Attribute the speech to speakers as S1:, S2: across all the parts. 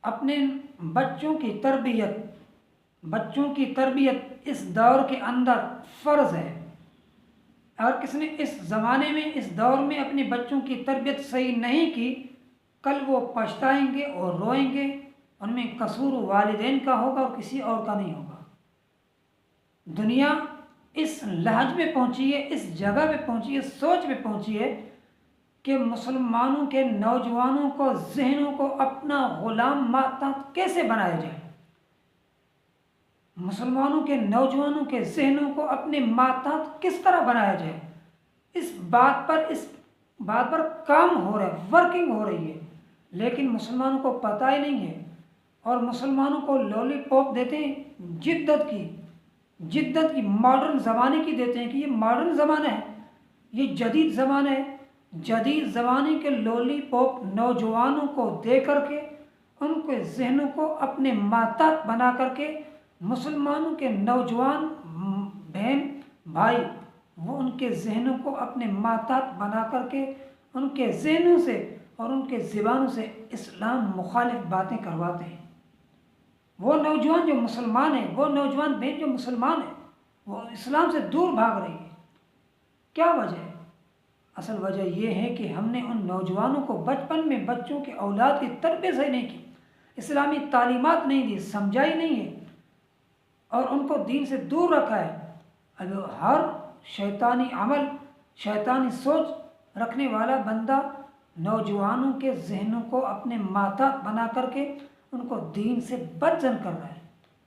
S1: اپنے بچوں کی تربیت اس دور کے اندر فرض ہے۔ اور کس نے اس زمانے میں اس دور میں اپنے بچوں کی تربیت صحیح نہیں کی، کل وہ پچھتائیں گے اور روئیں گے۔ ان میں قصور والدین کا ہوگا اور کسی اور کا نہیں ہوگا۔ دنیا اس لحاظ پہ پہنچی ہے، اس جگہ پہ پہنچی ہے، سوچ پہ پہنچی ہے کہ مسلمانوں کے نوجوانوں کو ذہنوں کو اپنا غلام محتاط کیسے بنایا جائے، مسلمانوں کے نوجوانوں کے ذہنوں کو اپنے محتاط کس طرح بنایا جائے، اس بات پر کام ہو رہا ہے، ورکنگ ہو رہی ہے، لیکن مسلمانوں کو پتہ ہی نہیں ہے۔ اور مسلمانوں کو لولی پاپ دیتے ہیں، جدت کی ماڈرن زمانے کی دیتے ہیں کہ یہ ماڈرن زمانہ ہے، یہ جدید زمانہ ہے۔ جدید زمانے کے لولی پاپ نوجوانوں کو دے کر کے ان کے ذہنوں کو اپنے محتاط بنا کر کے مسلمانوں کے نوجوان بہن بھائی وہ ان کے ذہنوں کو اپنے محتاط بنا کر کے ان کے ذہنوں سے اور ان کے زبانوں سے اسلام مخالف باتیں کرواتے ہیں۔ وہ نوجوان جو مسلمان ہیں، وہ نوجوان بہن جو مسلمان ہیں، وہ اسلام سے دور بھاگ رہی ہے۔ کیا وجہ ہے؟ اصل وجہ یہ ہے کہ ہم نے ان نوجوانوں کو بچپن میں بچوں کے اولاد کی تربیت صحیح نہیں کی، اسلامی تعلیمات نہیں دی، سمجھائی نہیں ہے اور ان کو دین سے دور رکھا ہے۔ اب ہر شیطانی عمل، شیطانی سوچ رکھنے والا بندہ نوجوانوں کے ذہنوں کو اپنے محتاط بنا کر کے ان کو دین سے بدزن کر رہا ہے،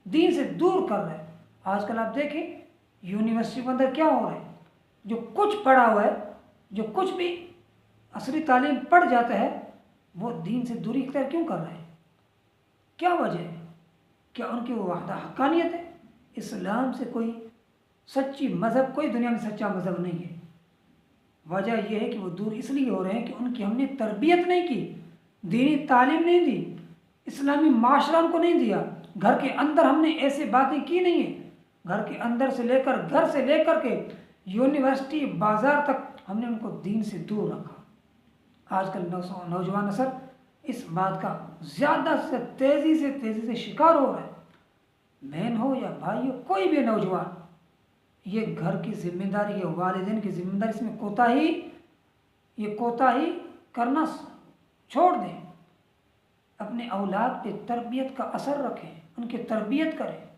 S1: دین سے دور کر رہا ہے۔ آج کل آپ دیکھیں یونیورسٹی کے اندر کیا ہو رہا ہے، جو کچھ پڑھا ہوا ہے، جو کچھ بھی عصری تعلیم پڑھ جاتا ہے، وہ دین سے دوری اختیار کیوں کر رہا ہے؟ کیا وجہ ہے؟ کیا ان کی وہ وحدہ حقانیت ہے؟ اسلام سے کوئی سچی مذہب، کوئی دنیا میں سچا مذہب نہیں ہے۔ وجہ یہ ہے کہ وہ دور اس لیے ہو رہے ہیں کہ ان کی ہم نے تربیت نہیں کی، دینی تعلیم نہیں دی، اسلامی معاشرہ ان کو نہیں دیا، گھر کے اندر ہم نے ایسے باتیں کی نہیں ہیں، گھر کے اندر سے لے کر کے یونیورسٹی بازار تک ہم نے ان کو دین سے دور رکھا۔ آج کل نوجوان نسل اس بات کا زیادہ سے تیزی سے شکار ہو رہا ہے۔ بہن ہو یا بھائی ہو، کوئی بھی نوجوان، یہ گھر کی ذمہ داری ہے، والدین کی ذمہ داری، اس میں کوتاہی کرنا چھوڑ دیں، اپنے اولاد پہ تربیت کا اثر رکھیں، ان کی تربیت کریں۔